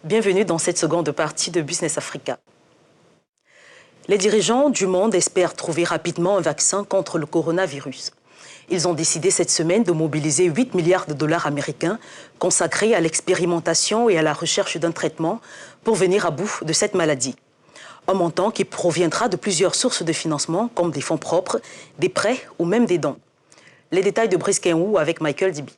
Bienvenue dans cette seconde partie de Business Africa. Les dirigeants du monde espèrent trouver rapidement un vaccin contre le coronavirus. Ils ont décidé cette semaine de mobiliser 8 milliards de dollars américains consacrés à l'expérimentation et à la recherche d'un traitement pour venir à bout de cette maladie. Un montant qui proviendra de plusieurs sources de financement comme des fonds propres, des prêts ou même des dons. Les détails de Brice Kenwou avec Michael Dibi.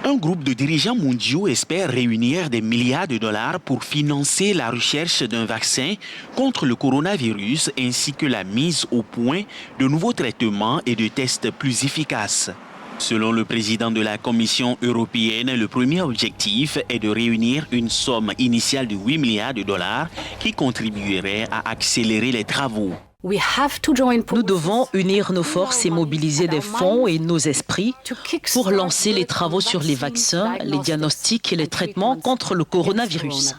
Un groupe de dirigeants mondiaux espère réunir des milliards de dollars pour financer la recherche d'un vaccin contre le coronavirus ainsi que la mise au point de nouveaux traitements et de tests plus efficaces. Selon le président de la Commission européenne, le premier objectif est de réunir une somme initiale de 8 milliards de dollars qui contribuerait à accélérer les travaux. Nous devons unir nos forces et mobiliser des fonds et nos esprits pour lancer les travaux sur les vaccins, les diagnostics et les traitements contre le coronavirus.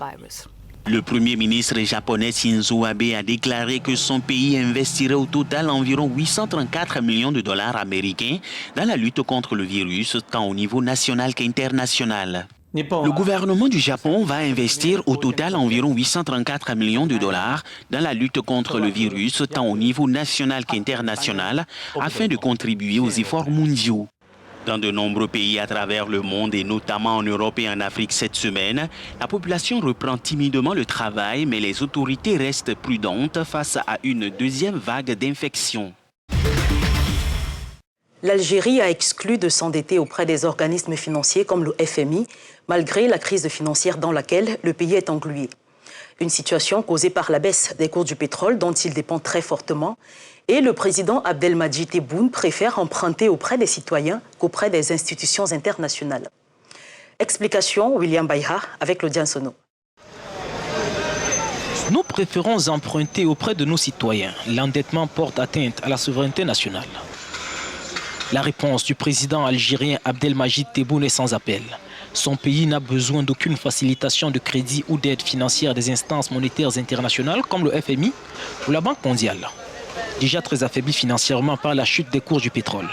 Le Premier ministre japonais Shinzo Abe a déclaré que son pays investirait au total environ 834 millions de dollars américains dans la lutte contre le virus, tant au niveau national qu'international. Le gouvernement du Japon va investir au total environ 834 millions de dollars dans la lutte contre le virus, tant au niveau national qu'international, afin de contribuer aux efforts mondiaux. Dans de nombreux pays à travers le monde, et notamment en Europe et en Afrique cette semaine, la population reprend timidement le travail, mais les autorités restent prudentes face à une deuxième vague d'infection. L'Algérie a exclu de s'endetter auprès des organismes financiers comme le FMI, malgré la crise financière dans laquelle le pays est englué. Une situation causée par la baisse des cours du pétrole dont il dépend très fortement. Et le président Abdelmadjid Tebboune préfère emprunter auprès des citoyens qu'auprès des institutions internationales. Explication William Bayha avec l'audience Sono. Nous préférons emprunter auprès de nos citoyens. L'endettement porte atteinte à la souveraineté nationale. La réponse du président algérien Abdelmadjid Tebboune est sans appel. Son pays n'a besoin d'aucune facilitation de crédit ou d'aide financière des instances monétaires internationales comme le FMI ou la Banque mondiale. Déjà très affaibli financièrement par la chute des cours du pétrole,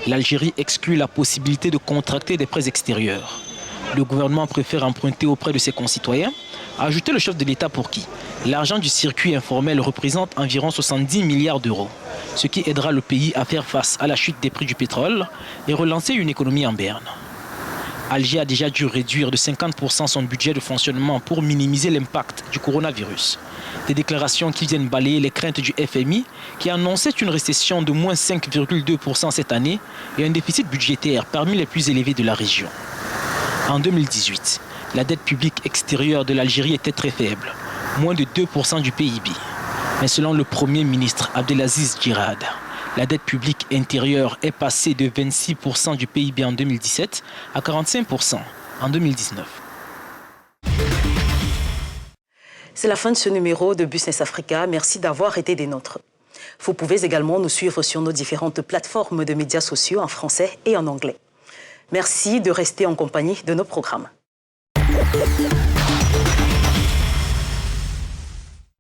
l'Algérie exclut la possibilité de contracter des prêts extérieurs. Le gouvernement préfère emprunter auprès de ses concitoyens, a ajouté le chef de l'État pour qui l'argent du circuit informel représente environ 70 milliards d'euros, ce qui aidera le pays à faire face à la chute des prix du pétrole et relancer une économie en berne. Alger a déjà dû réduire de 50% son budget de fonctionnement pour minimiser l'impact du coronavirus. Des déclarations qui viennent balayer les craintes du FMI qui annonçait une récession de moins 5,2% cette année et un déficit budgétaire parmi les plus élevés de la région. En 2018, la dette publique extérieure de l'Algérie était très faible, moins de 2% du PIB. Mais selon le Premier ministre Abdelaziz Djirad, la dette publique intérieure est passée de 26% du PIB en 2017 à 45% en 2019. C'est la fin de ce numéro de Business Africa. Merci d'avoir été des nôtres. Vous pouvez également nous suivre sur nos différentes plateformes de médias sociaux en français et en anglais. Merci de rester en compagnie de nos programmes.